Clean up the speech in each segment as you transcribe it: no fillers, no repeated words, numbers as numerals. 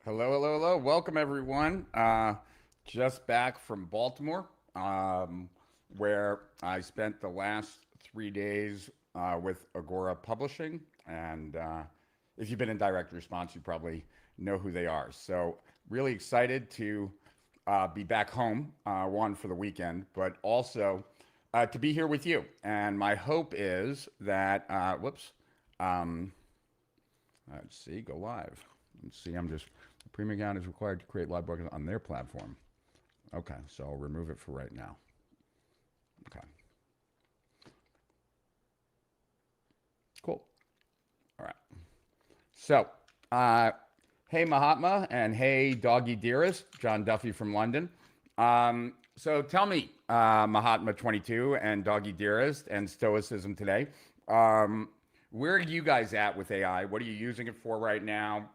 Hello, hello, hello. Welcome, everyone. Just back from Baltimore, where I spent the last 3 days with Agora Publishing. And if you've been in direct response, you probably know who they are. So, really excited to be back home, one for the weekend, but also to be here with you. And my hope is that, um, let's see, go live. Let's see, I'm just, the premium account is required to create live broadcasts on their platform. Okay, so I'll remove it for right now. Okay, cool. All right. So, uh, hey Mahatma and hey Doggy Dearest, John Duffy from London. So tell me, Mahatma 22 and Doggy Dearest and Stoicism today. Um, where are you guys at with AI? What are you using it for right now?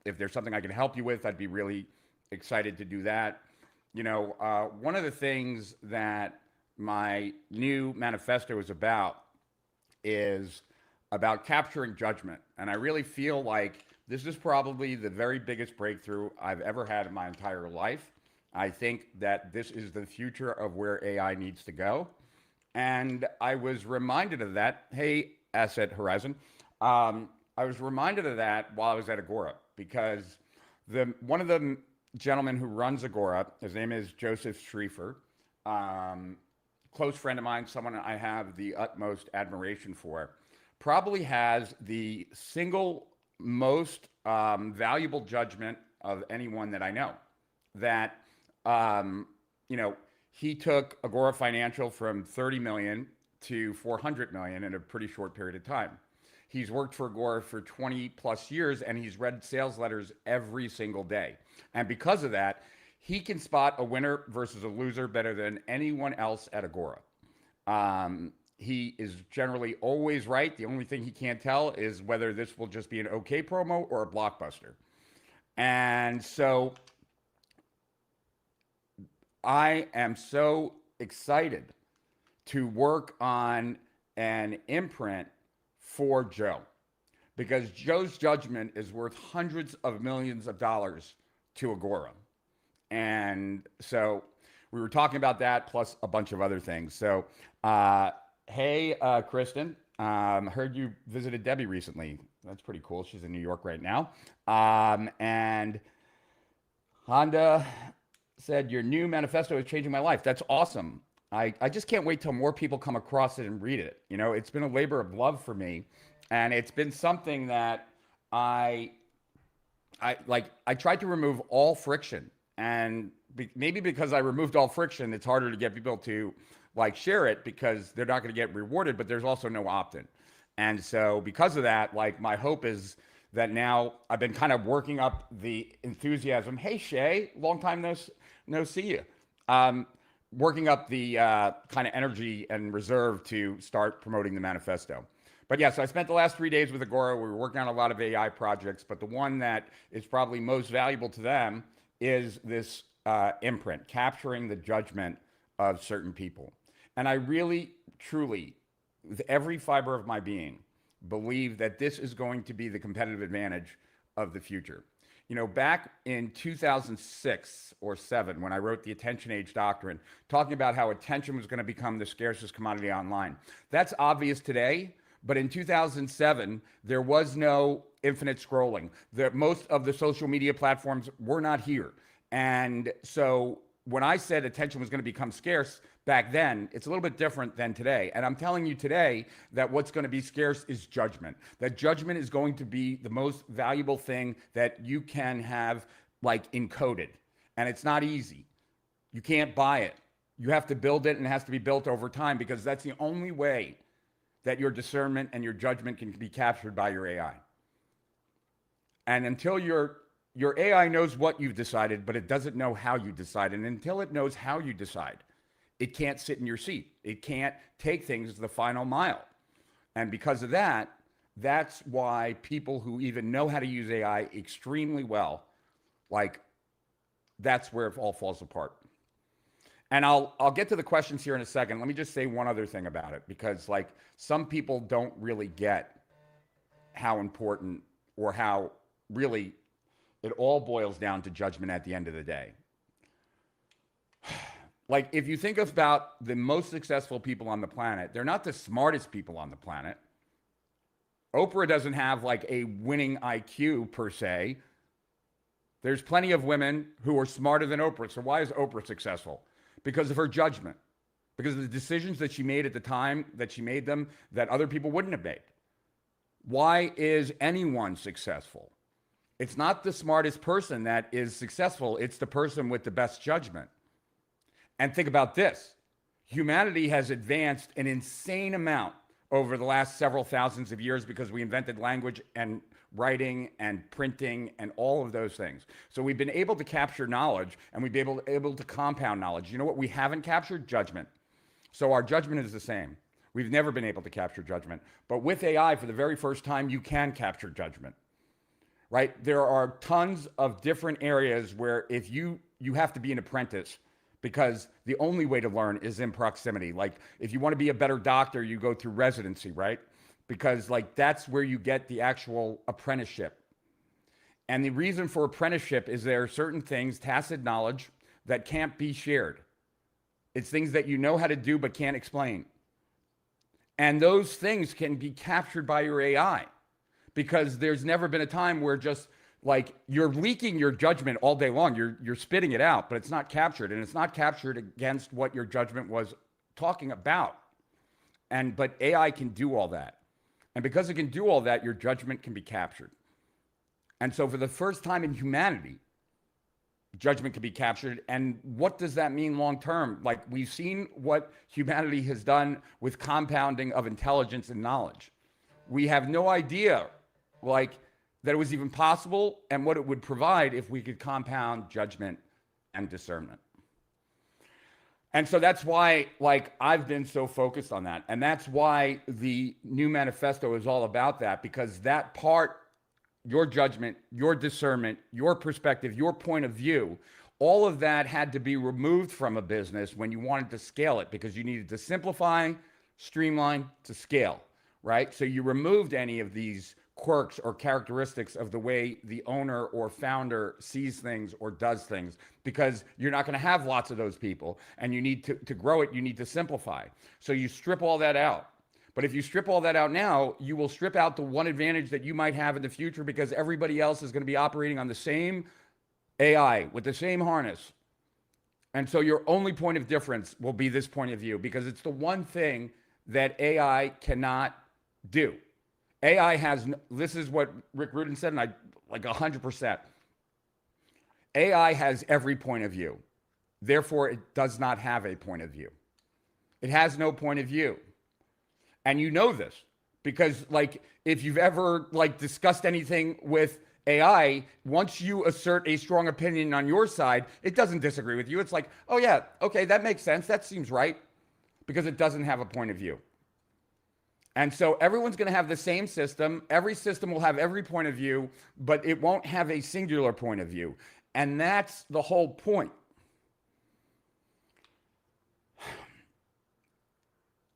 If there's something I can help you with, I'd be really excited to do that. One of the things that my new manifesto is about capturing judgment. And I really feel like this is probably the very biggest breakthrough I've ever had in my entire life. I think that this is the future of where AI needs to go. And I was reminded of that. Hey, Asset Horizon. I was reminded of that while I was at Agora because one of the gentlemen who runs Agora, his name is Joseph Schriefer, um, close friend of mine, someone I have the utmost admiration for, probably has the single most valuable judgment of anyone that I know. That um, you know, he took Agora Financial from 30 million to 400 million in a pretty short period of time. He's worked for Agora for 20 plus years and he's read sales letters every single day. And because of that, he can spot a winner versus a loser better than anyone else at Agora. He is generally always right. The only thing he can't tell is whether this will just be an okay promo or a blockbuster. And so I am so excited to work on an imprint for Joe because Joe's judgment is worth hundreds of millions of dollars to Agora. And so we were talking about that plus a bunch of other things. So, hey, Kristen, heard you visited Debbie recently. That's pretty cool. She's in New York right now. And Honda said, your new manifesto is changing my life. That's awesome. I just can't wait till more people come across it and read it. It's been a labor of love for me. And it's been something that I I tried to remove all friction, and maybe because I removed all friction, it's harder to get people to share it because they're not going to get rewarded. But there's also no opt-in, and so because of that, my hope is that now I've been kind of working up the enthusiasm. Hey Shay, long time no see you. Um, Working up the kind of energy and reserve to start promoting the manifesto. But yeah, so I spent the last 3 days with Agora. We were working on a lot of AI projects, but the one that is probably most valuable to them is this imprint, capturing the judgment of certain people. And I really, truly, with every fiber of my being, believe that this is going to be the competitive advantage of the future. Back in 2006 or 7, when I wrote the Attention Age Doctrine, talking about how attention was going to become the scarcest commodity online. That's obvious today, but in 2007, there was no infinite scrolling. Most of the social media platforms were not here. And so when I said attention was going to become scarce back then, it's a little bit different than today. And I'm telling you today that what's going to be scarce is judgment. That judgment is going to be the most valuable thing that you can have encoded. And it's not easy. You can't buy it. You have to build it, and it has to be built over time because that's the only way that your discernment and your judgment can be captured by your AI. And until your AI knows what you've decided, but it doesn't know how you decide. And until it knows how you decide, it can't sit in your seat. It can't take things to the final mile. And because of that, that's why people who even know how to use AI extremely well, like that's where it all falls apart. And I'll get to the questions here in a second. Let me just say one other thing about it because some people don't really get how important or how really It all boils down to judgment at the end of the day. Like, if you think about the most successful people on the planet, they're not the smartest people on the planet. Oprah doesn't have like a winning IQ per se. There's plenty of women who are smarter than Oprah. So why is Oprah successful? Because of her judgment, because of the decisions that she made at the time that she made them that other people wouldn't have made. Why is anyone successful? It's not the smartest person that is successful. It's the person with the best judgment. And think about this. Humanity has advanced an insane amount over the last several thousands of years because we invented language and writing and printing and all of those things. So we've been able to capture knowledge, and we've been able to compound knowledge. You know what we haven't captured? Judgment. So our judgment is the same. We've never been able to capture judgment. But with AI, for the very first time, you can capture judgment, right? There are tons of different areas where if you have to be an apprentice, because the only way to learn is in proximity. Like, if you want to be a better doctor, you go through residency, right? Because like that's where you get the actual apprenticeship. And the reason for apprenticeship is there are certain things, tacit knowledge, that can't be shared. It's things that you know how to do but can't explain. And those things can be captured by your AI, because there's never been a time where just like you're leaking your judgment all day long. You're spitting it out, but it's not captured, and it's not captured against what your judgment was talking about. But AI can do all that. And because it can do all that, your judgment can be captured. And so for the first time in humanity, judgment can be captured. And what does that mean long term? Like, we've seen what humanity has done with compounding of intelligence and knowledge. We have no idea, like, that it was even possible and what it would provide if we could compound judgment and discernment. And so that's why, like, I've been so focused on that. And that's why the new manifesto is all about that, because that part, your judgment, your discernment, your perspective, your point of view, all of that had to be removed from a business when you wanted to scale it, because you needed to simplify, streamline, to scale, right? So you removed any of these quirks or characteristics of the way the owner or founder sees things or does things, because you're not going to have lots of those people, and you need to grow it, you need to simplify. So you strip all that out. But if you strip all that out now, you will strip out the one advantage that you might have in the future, because everybody else is going to be operating on the same AI with the same harness. And so your only point of difference will be this point of view, because it's the one thing that AI cannot do. AI has, this is what Rick Rudin said, and I like 100%. AI has every point of view. Therefore, it does not have a point of view. It has no point of view. And you know this because, like, if you've ever like discussed anything with AI, once you assert a strong opinion on your side, it doesn't disagree with you. It's like, oh yeah, okay, that makes sense. That seems right, because it doesn't have a point of view. And so everyone's going to have the same system. Every system will have every point of view, but it won't have a singular point of view. And that's the whole point.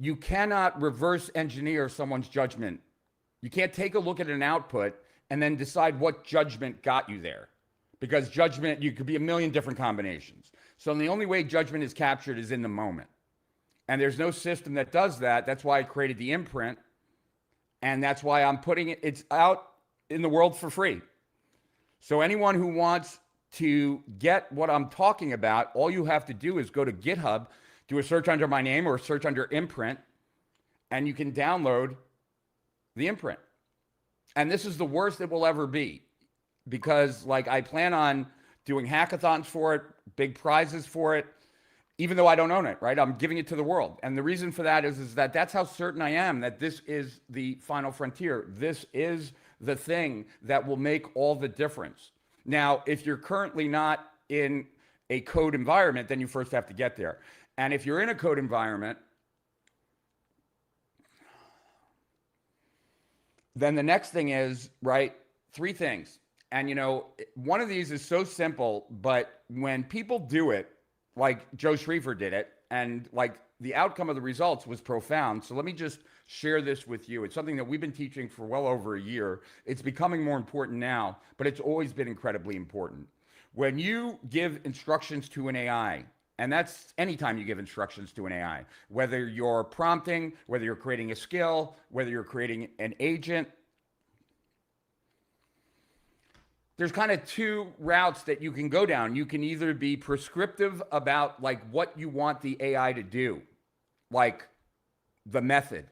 You cannot reverse engineer someone's judgment. You can't take a look at an output and then decide what judgment got you there. Because judgment, you could be a million different combinations. So the only way judgment is captured is in the moment. And there's no system that does that. That's why I created the imprint. And that's why I'm putting it, it's out in the world for free. So anyone who wants to get what I'm talking about, all you have to do is go to GitHub, do a search under my name or a search under imprint, and you can download the imprint. And this is the worst it will ever be, because like I plan on doing hackathons for it, big prizes for it, even though I don't own it, right? I'm giving it to the world. And the reason for that is that that's how certain I am that this is the final frontier. This is the thing that will make all the difference. Now, if you're currently not in a code environment, then you first have to get there. And if you're in a code environment, then the next thing is, right, 3 things. And, you know, one of these is so simple, but when people do it, like Joe Schriefer did it, and like the outcome of the results was profound. So let me just share this with you. It's something that we've been teaching for well over a year. It's becoming more important now, but it's always been incredibly important. When you give instructions to an AI, and that's anytime you give instructions to an AI, whether you're prompting, whether you're creating a skill, whether you're creating an agent, there's kind of two routes that you can go down. You can either be prescriptive about like what you want the AI to do, like the method.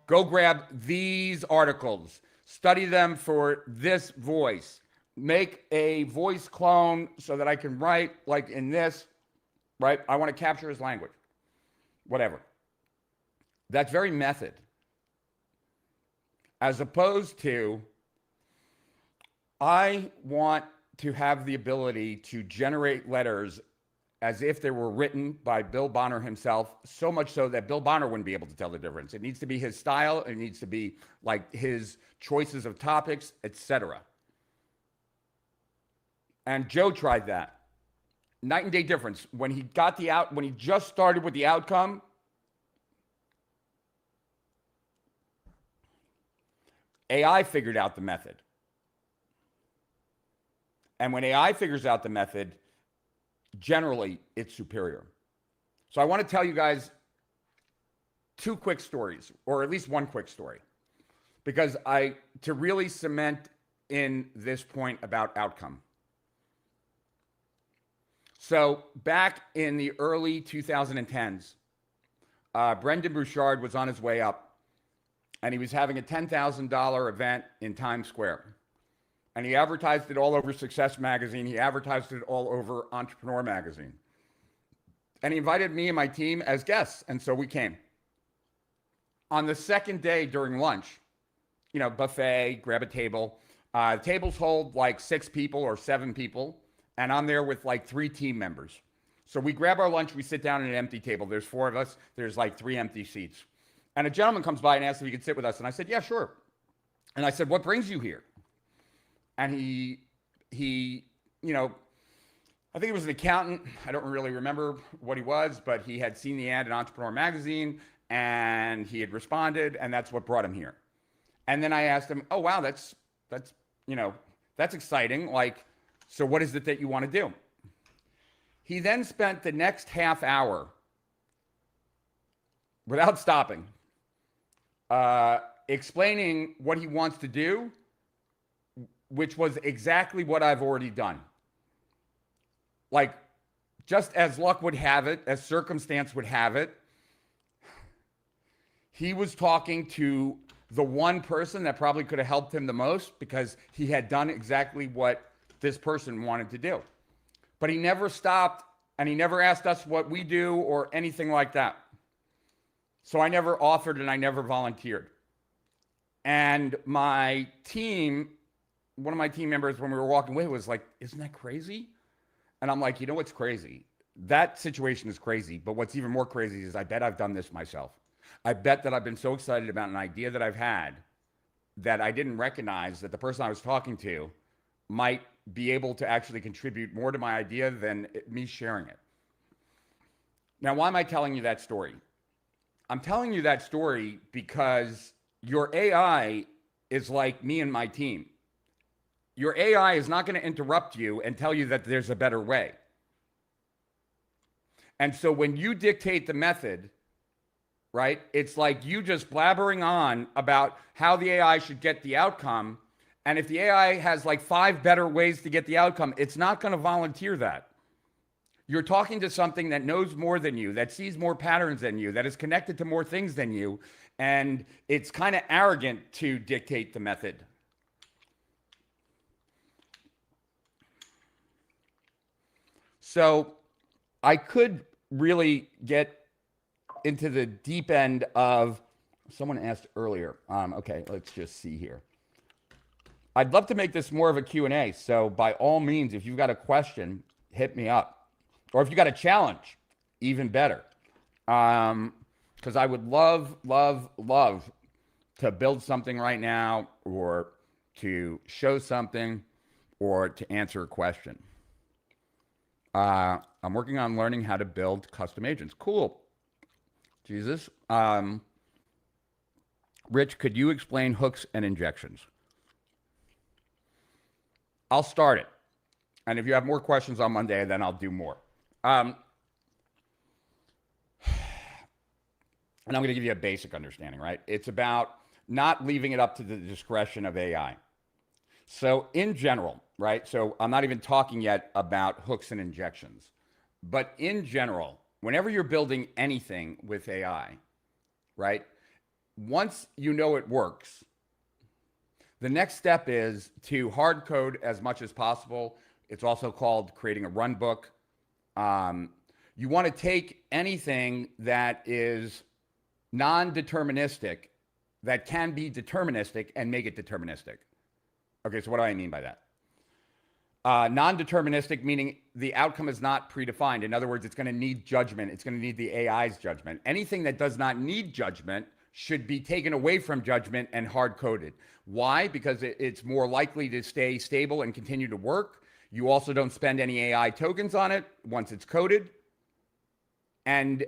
Go grab these articles, study them for this voice, make a voice clone so that I can write like in this, right? I want to capture his language, whatever. That's very method. As opposed to, I want to have the ability to generate letters as if they were written by Bill Bonner himself, so much so that Bill Bonner wouldn't be able to tell the difference. It needs to be his style. It needs to be like his choices of topics, etc. And Joe tried that. Night and day difference. When he got when he just started with the outcome, AI figured out the method. And when AI figures out the method, generally it's superior. So I want to tell you guys two quick stories, or at least one quick story, because to really cement in this point about outcome. So back in the early 2010s, Brendan Bouchard was on his way up, and he was having a $10,000 event in Times Square. And he advertised it all over Success Magazine. He advertised it all over Entrepreneur Magazine. And he invited me and my team as guests. And so we came. On the second day during lunch, buffet, grab a table. Tables hold like 6 people or 7 people. And I'm there with like 3 team members. So we grab our lunch. We sit down at an empty table. There's 4 of us. There's like 3 empty seats. And a gentleman comes by and asks if he could sit with us. And I said, yeah, sure. And I said, what brings you here? And he, I think he was an accountant. I don't really remember what he was, but he had seen the ad in Entrepreneur Magazine and he had responded, and that's what brought him here. And then I asked him, oh, wow, that's exciting. Like, so what is it that you want to do? He then spent the next half hour without stopping, explaining what he wants to do, which was exactly what I've already done. Like, just as luck would have it, as circumstance would have it, he was talking to the one person that probably could have helped him the most, because he had done exactly what this person wanted to do. But he never stopped, and he never asked us what we do or anything like that. So I never offered and I never volunteered. And my team, one of my team members, when we were walking away, was like, isn't that crazy? And I'm like, you know what's crazy? That situation is crazy. But what's even more crazy is I bet I've done this myself. I bet that I've been so excited about an idea that I've had that I didn't recognize that the person I was talking to might be able to actually contribute more to my idea than me sharing it. Now, why am I telling you that story? I'm telling you that story because your AI is like me and my team. Your AI is not going to interrupt you and tell you that there's a better way. And so when you dictate the method, right, it's like you just blabbering on about how the AI should get the outcome. And if the AI has like 5 better ways to get the outcome, it's not going to volunteer that. You're talking to something that knows more than you, that sees more patterns than you, that is connected to more things than you. And it's kind of arrogant to dictate the method. So I could really get into the deep end of, someone asked earlier. Okay, let's just see here. I'd love to make this more of a Q&A. So by all means, if you've got a question, hit me up. Or if you got a challenge, even better. Because I would love to build something right now, or to show something, or to answer a question. I'm working on learning how to build custom agents. Cool. Jesus. Rich, could you explain hooks and injections? I'll start it. And if you have more questions on Monday, then I'll do more. And I'm going to give you a basic understanding, right? It's about not leaving it up to the discretion of AI. So in general, right? So I'm not even talking yet about hooks and injections. But in general, whenever you're building anything with AI, right? Once you know it works, the next step is to hard code as much as possible. It's also called creating a run book. You want to take anything that is non-deterministic, that can be deterministic, and make it deterministic. Okay, so what do I mean by that? Non-deterministic meaning the outcome is not predefined. In other words, it's going to need judgment. It's going to need the AI's judgment. Anything that does not need judgment should be taken away from judgment and hard-coded. Why? Because it's more likely to stay stable and continue to work. You also don't spend any AI tokens on it once it's coded. And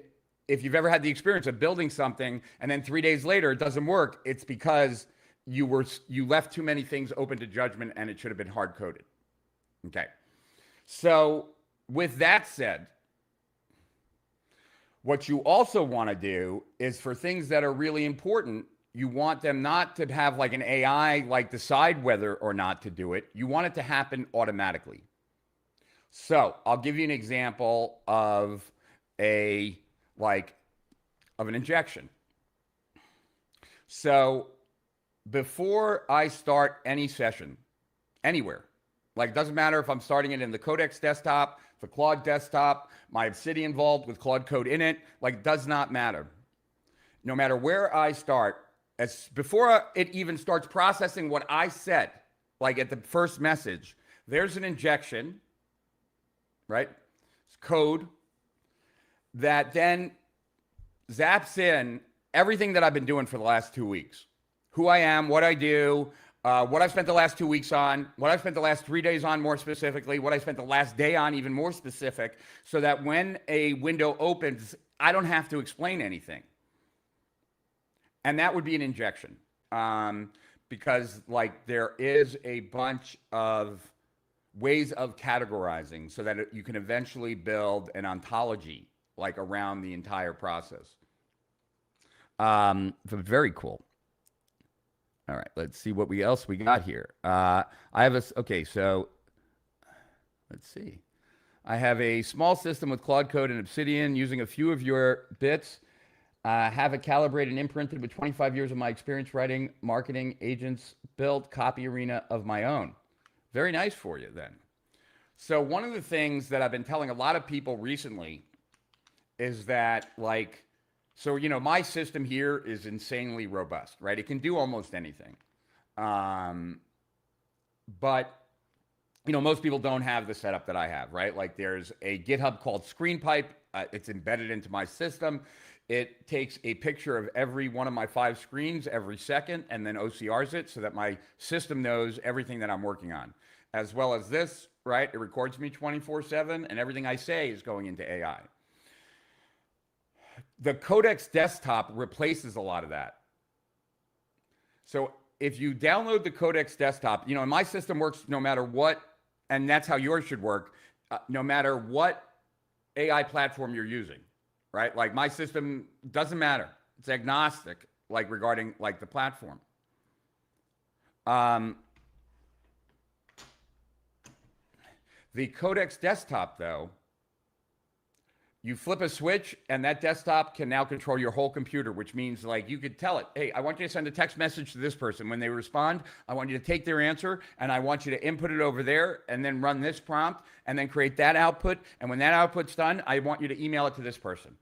if you've ever had the experience of building something and then 3 days later it doesn't work, it's because you left too many things open to judgment and it should have been hard-coded. Okay. So with that said, what you also want to do is for things that are really important, you want them not to have like an AI like decide whether or not to do it. You want it to happen automatically. So I'll give you an example of an injection. So before I start any session, anywhere, like it doesn't matter if I'm starting it in the Codex desktop, the Claude desktop, my Obsidian Vault with Claude Code in it, like it does not matter. No matter where I start, before it even starts processing what I said, like at the first message, there's an injection, right? It's code that then zaps in everything that I've been doing for the last 2 weeks. Who I am, what I do, what I've spent the last 2 weeks on, what I've spent the last 3 days on more specifically, what I spent the last day on even more specific, so that when a window opens, I don't have to explain anything. And that would be an injection. Because like there is a bunch of ways of categorizing so that you can eventually build an ontology like around the entire process. Very cool. All right, let's see what else we got here. Okay, so let's see. I have a small system with Claude Code and Obsidian using a few of your bits. Have it calibrated and imprinted with 25 years of my experience writing, marketing, agents, built, copy arena of my own. Very nice for you then. So one of the things that I've been telling a lot of people recently is that like, so, you know, my system here is insanely robust, right? It can do almost anything. But, you know, most people don't have the setup that I have, right? Like there's a GitHub called ScreenPipe. It's embedded into my system. It takes a picture of every one of my 5 screens every second and then OCRs it so that my system knows everything that I'm working on. As well as this, right? It records me 24/7 and everything I say is going into AI. The Codex desktop replaces a lot of that. So if you download the Codex desktop, you know, and my system works no matter what, and that's how yours should work, no matter what AI platform you're using, right? Like my system doesn't matter. It's agnostic, like regarding like the platform. The Codex desktop, though, you flip a switch and that desktop can now control your whole computer, which means like you could tell it, hey, I want you to send a text message to this person. When they respond, I want you to take their answer and I want you to input it over there and then run this prompt and then create that output. And when that output's done, I want you to email it to this person.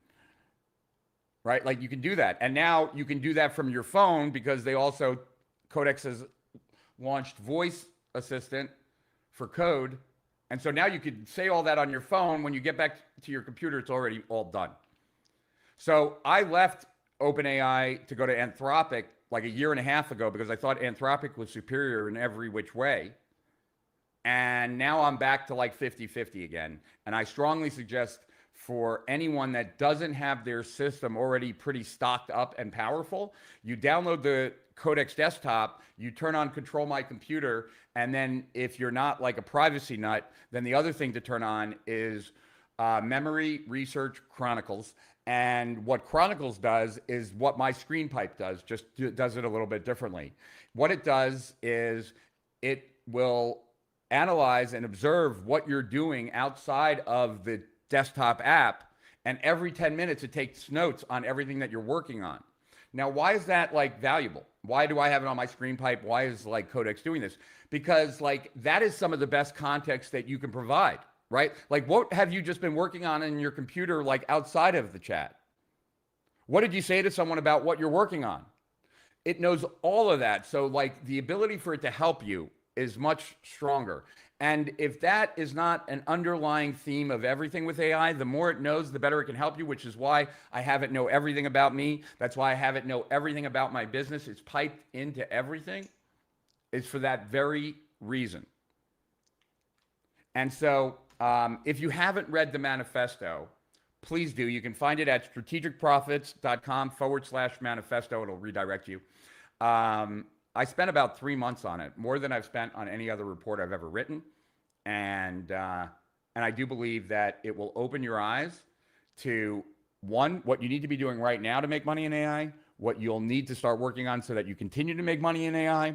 Right? Like you can do that. And now you can do that from your phone because they also, Codex has launched voice assistant for code. And so now you could say all that on your phone. When you get back to your computer, it's already all done. So I left OpenAI to go to Anthropic like a year and a half ago because I thought Anthropic was superior in every which way. And now I'm back to like 50-50 again. And I strongly suggest for anyone that doesn't have their system already pretty stocked up and powerful, you download the Codex desktop, you turn on Control My Computer, and then if you're not like a privacy nut, then the other thing to turn on is Memory Research Chronicles. And what Chronicles does is what my screen pipe does, just does it a little bit differently. What it does is it will analyze and observe what you're doing outside of the desktop app, and every 10 minutes it takes notes on everything that you're working on. Now, why is that like valuable? Why do I have it on my screen pipe? Why is like Codex doing this? Because like that is some of the best context that you can provide, right? Like what have you just been working on in your computer like outside of the chat? What did you say to someone about what you're working on? It knows all of that. So like the ability for it to help you is much stronger. And if that is not an underlying theme of everything with AI, the more it knows, the better it can help you, which is why I have it know everything about me. That's why I have it know everything about my business. It's piped into everything. It's for that very reason. And so if you haven't read the manifesto, please do. You can find it at strategicprofits.com/manifesto. It'll redirect you. I spent about 3 months on it, more than I've spent on any other report I've ever written. And I do believe that it will open your eyes to, one, what you need to be doing right now to make money in AI, what you'll need to start working on so that you continue to make money in AI.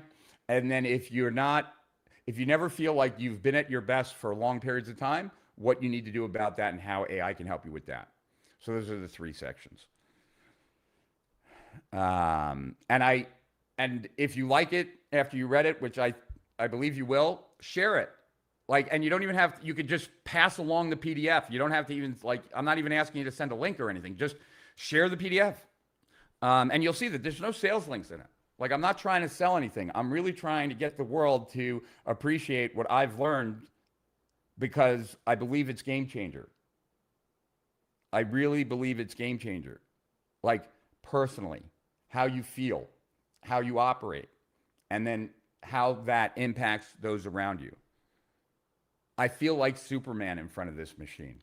And then if you never feel like you've been at your best for long periods of time, what you need to do about that and how AI can help you with that. So those are the 3 sections. And if you like it after you read it, which I believe you will, share it. Like, and you don't even have, you could just pass along the PDF. You don't have to even like, I'm not even asking you to send a link or anything. Just share the PDF. And you'll see that there's no sales links in it. Like, I'm not trying to sell anything. I'm really trying to get the world to appreciate what I've learned because I believe it's game changer. I really believe it's game changer. Like, personally, how you feel, how you operate, and then how that impacts those around you. I feel like Superman in front of this machine.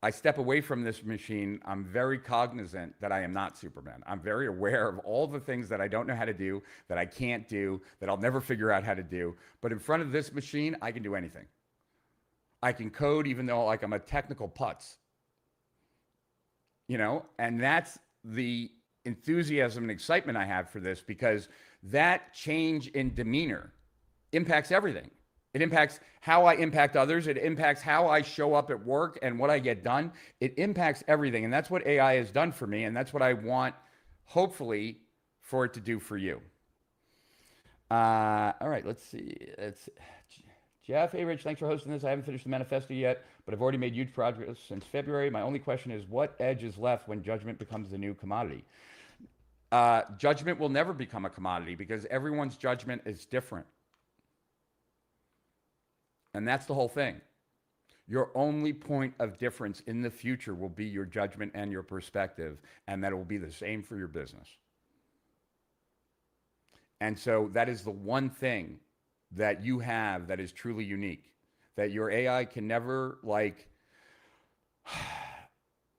I step away from this machine. I'm very cognizant that I am not Superman. I'm very aware of all the things that I don't know how to do, that I can't do, that I'll never figure out how to do. But in front of this machine, I can do anything. I can code even though like I'm a technical putz. You know, and that's the enthusiasm and excitement I have for this, because that change in demeanor impacts everything. It impacts how I impact others. It impacts how I show up at work and what I get done. It impacts everything. And that's what AI has done for me. And that's what I want, hopefully, for it to do for you. All right, let's see. It's Jeff, hey, Rich, thanks for hosting this. I haven't finished the manifesto yet, but I've already made huge progress since February. My only question is, what edge is left when judgment becomes the new commodity? Judgment will never become a commodity because everyone's judgment is different. And that's the whole thing. Your only point of difference in the future will be your judgment and your perspective, and that will be the same for your business. And so that is the one thing that you have that is truly unique, that your AI can never like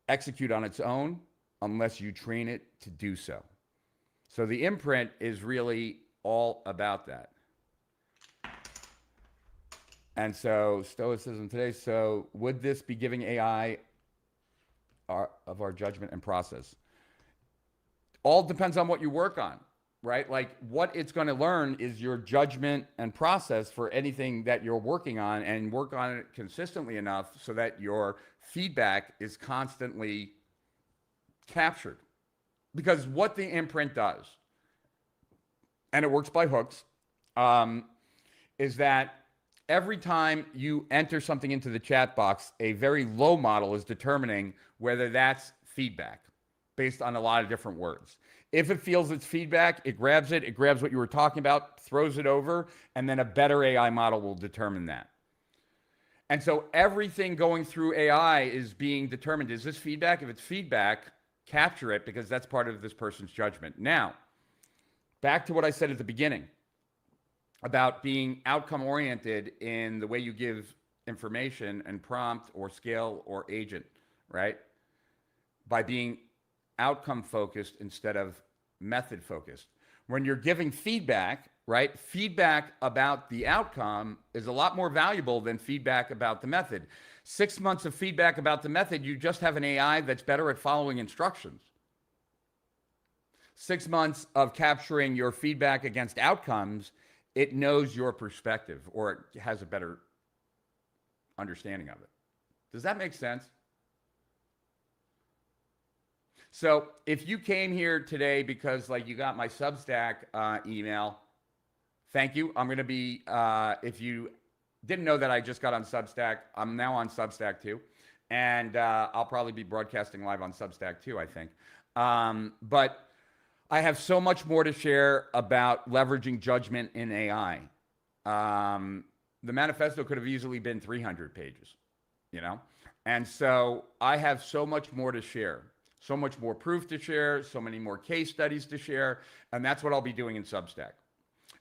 execute on its own unless you train it to do so. So the imprint is really all about that. And so Stoicism today. So would this be giving AI of our judgment and process? All depends on what you work on, right? Like what it's going to learn is your judgment and process for anything that you're working on, and work on it consistently enough so that your feedback is constantly captured. Because what the imprint does, and it works by hooks, is that every time you enter something into the chat box, a very low model is determining whether that's feedback based on a lot of different words. If it feels it's feedback, it grabs what you were talking about, throws it over, and then a better AI model will determine that. And so everything going through AI is being determined. Is this feedback? If it's feedback, capture it, because that's part of this person's judgment. Now, back to what I said at the beginning. about being outcome oriented in the way you give information and prompt or scale or agent, right? By being outcome focused instead of method focused. When you're giving feedback, right? Feedback about the outcome is a lot more valuable than feedback about the method. 6 months of feedback about the method, you just have an AI that's better at following instructions. 6 months of capturing your feedback against outcomes, it knows your perspective or it has a better understanding of it. Does that make sense? So if you came here today because like you got my Substack email, thank you. I'm going to be, if you didn't know that I just got on Substack, I'm now on Substack too. And I'll probably be broadcasting live on Substack too, I think. But I have so much more to share about leveraging judgment in AI. The manifesto could have easily been 300 pages, you know? And so I have so much more to share, so much more proof to share, so many more case studies to share. And that's what I'll be doing in Substack.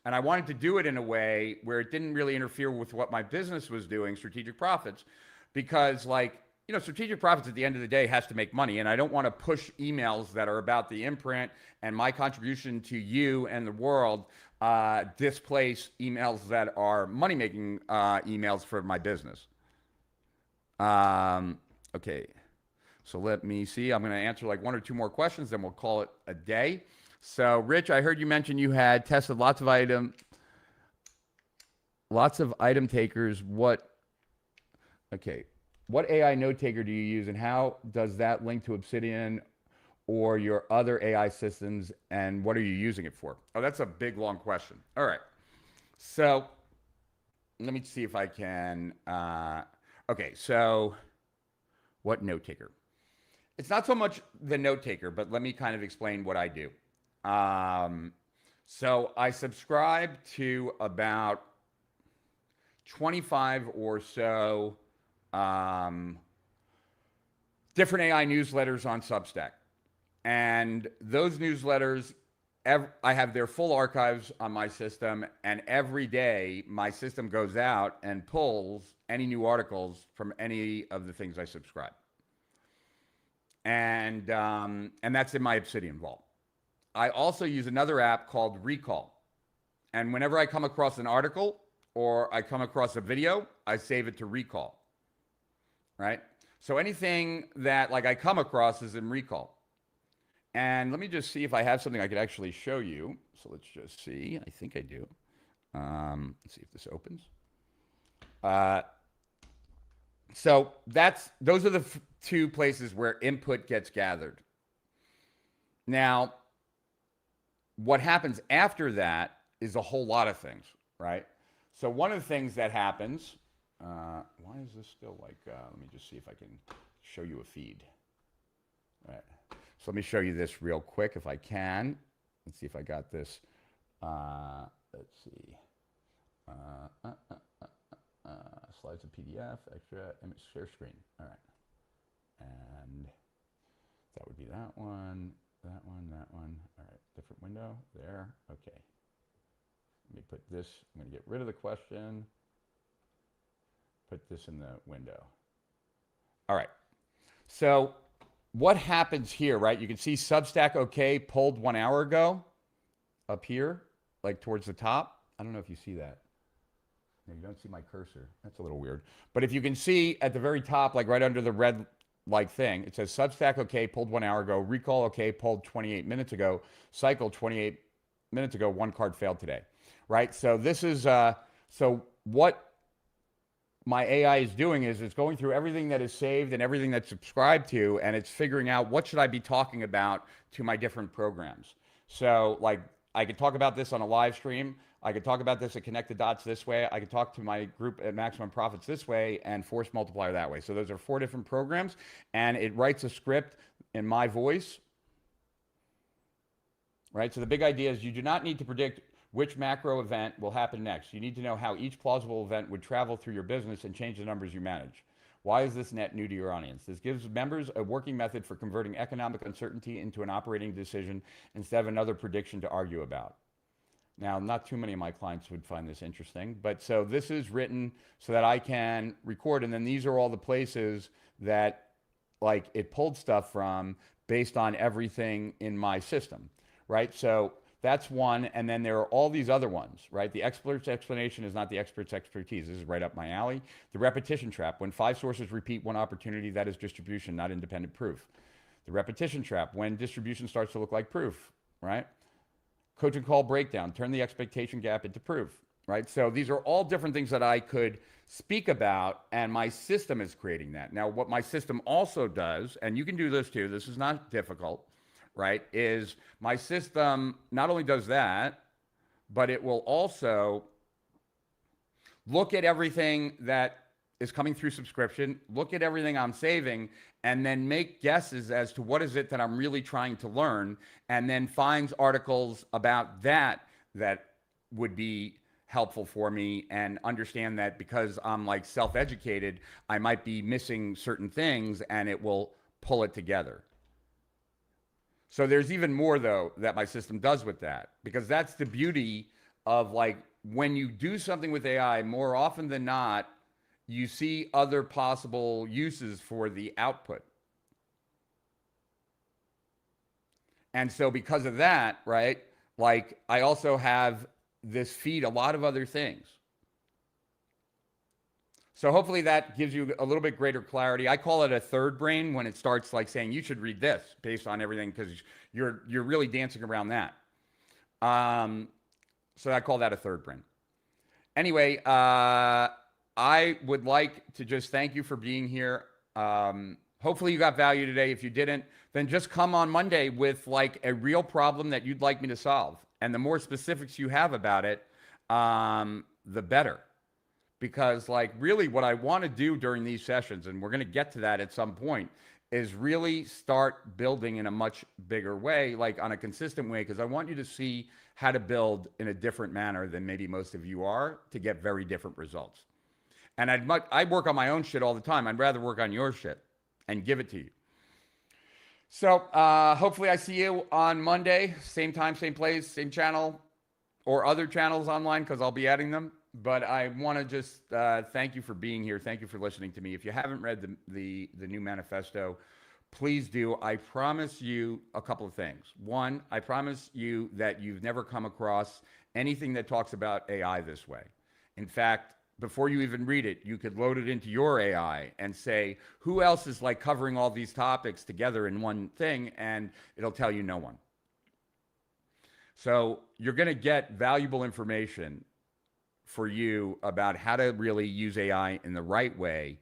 And I wanted to do it in a way where it didn't really interfere with what my business was doing, Strategic Profits, because like, you know, Strategic Profits at the end of the day has to make money. And I don't want to push emails that are about the imprint and my contribution to you and the world, displace emails that are money-making emails for my business. Okay. So let me see. I'm going to answer like one or two more questions, then we'll call it a day. So, Rich, I heard you mention you had tested lots of item takers. What AI note taker do you use, and how does that link to Obsidian or your other AI systems, and what are you using it for? Oh, that's a big, long question. All right. So let me see if I can. Okay, so what note taker? It's not so much the note taker, but let me kind of explain what I do. So I subscribe to about 25 or so different AI newsletters on Substack. And those newsletters, I have their full archives on my system, and every day my system goes out and pulls any new articles from any of the things I subscribe. And that's in my Obsidian vault. I also use another app called Recall. And whenever I come across an article or I come across a video, I save it to Recall. Right? So anything that like I come across is in Recall. And let me just see if I have something I could actually show you. So let's just see. I think I do. Let's see if this opens. So those are the two places where input gets gathered. Now, what happens after that is a whole lot of things, right? So one of the things that happens, why is this still like, let me just see if I can show you a feed. All right. So let me show you this real quick if I can. Let's see if I got this. Let's see. Slides of PDF, extra image share screen. All right. And that would be that one, that one, that one. All right. Different window there. Okay. Let me put this. I'm going to get rid of the question. Put this in the window. All right. So what happens here, right? You can see Substack OK pulled 1 hour ago up here, like towards the top. I don't know if you see that. No, you don't see my cursor. That's a little weird. But if you can see at the very top, like right under the red like thing, it says Substack OK pulled 1 hour ago, Recall OK pulled 28 minutes ago, Cycle 28 minutes ago, one card failed today, right? So this is, so what my AI is doing is it's going through everything that is saved and everything that's subscribed to, and it's figuring out what should I be talking about to my different programs. So like I could talk about this on a live stream. I could talk about this at Connect the Dots this way. I could talk to my group at Maximum Profits this way and Force Multiplier that way. So those are 4 different programs, and it writes a script in my voice, right? So the big idea is you do not need to predict which macro event will happen next. You need to know how each plausible event would travel through your business and change the numbers you manage. Why is this net new to your audience? This gives members a working method for converting economic uncertainty into an operating decision instead of another prediction to argue about. Now, not too many of my clients would find this interesting, but so this is written so that I can record, and then these are all the places that like it pulled stuff from based on everything in my system, right? So that's one, and then there are all these other ones, right? The expert's explanation is not the expert's expertise. This is right up my alley. The repetition trap: when 5 sources repeat one opportunity, that is distribution, not independent proof. The repetition trap: when distribution starts to look like proof, right? Coaching call breakdown: turn the expectation gap into proof, right? So these are all different things that I could speak about, and my system is creating that. Now, what my system also does, and you can do this too, this is not difficult, right? Is my system not only does that, but it will also look at everything that is coming through subscription, look at everything I'm saving, and then make guesses as to what is it that I'm really trying to learn, and then finds articles about that that would be helpful for me, and understand that because I'm like self-educated, I might be missing certain things, and it will pull it together. So there's even more though that my system does with that, because that's the beauty of like when you do something with AI, more often than not, you see other possible uses for the output. And so because of that, right, like I also have this feed a lot of other things. So hopefully that gives you a little bit greater clarity. I call it a third brain when it starts like saying you should read this based on everything, because you're really dancing around that. So I call that a third brain. Anyway, I would like to just thank you for being here. Hopefully you got value today. If you didn't, then just come on Monday with like a real problem that you'd like me to solve. And the more specifics you have about it, the better. Because like really what I want to do during these sessions, and we're going to get to that at some point, is really start building in a much bigger way, like on a consistent way, because I want you to see how to build in a different manner than maybe most of you are to get very different results. And I work on my own shit all the time. I'd rather work on your shit and give it to you. So hopefully I see you on Monday, same time, same place, same channel, or other channels online, because I'll be adding them. But I want to just thank you for being here. Thank you for listening to me. If you haven't read the new manifesto, please do. I promise you a couple of things. One, I promise you that you've never come across anything that talks about AI this way. In fact, before you even read it, you could load it into your AI and say, who else is like covering all these topics together in one thing? And it'll tell you no one. So you're going to get valuable information for you about how to really use AI in the right way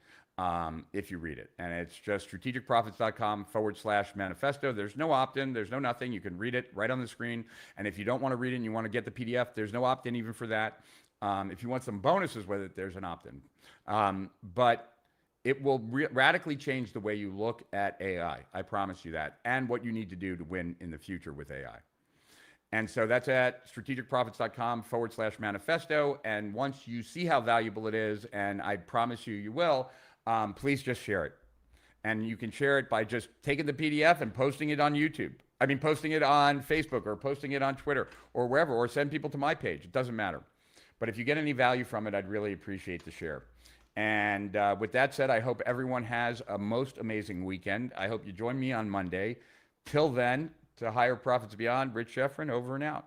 if you read it. And it's just strategicprofits.com/manifesto. There's no opt-in. There's no nothing. You can read it right on the screen. And if you don't want to read it and you want to get the PDF, there's no opt-in even for that. If you want some bonuses with it, there's an opt-in. But it will radically change the way you look at AI. I promise you that. And what you need to do to win in the future with AI. And so that's at strategicprofits.com/manifesto. And once you see how valuable it is, and I promise you, you will, please just share it. And you can share it by just taking the PDF and posting it on YouTube. I mean, posting it on Facebook or posting it on Twitter or wherever, or send people to my page. It doesn't matter. But if you get any value from it, I'd really appreciate the share. And with that said, I hope everyone has a most amazing weekend. I hope you join me on Monday. Till then, to higher profits beyond, Rich Sheffrin, over and out.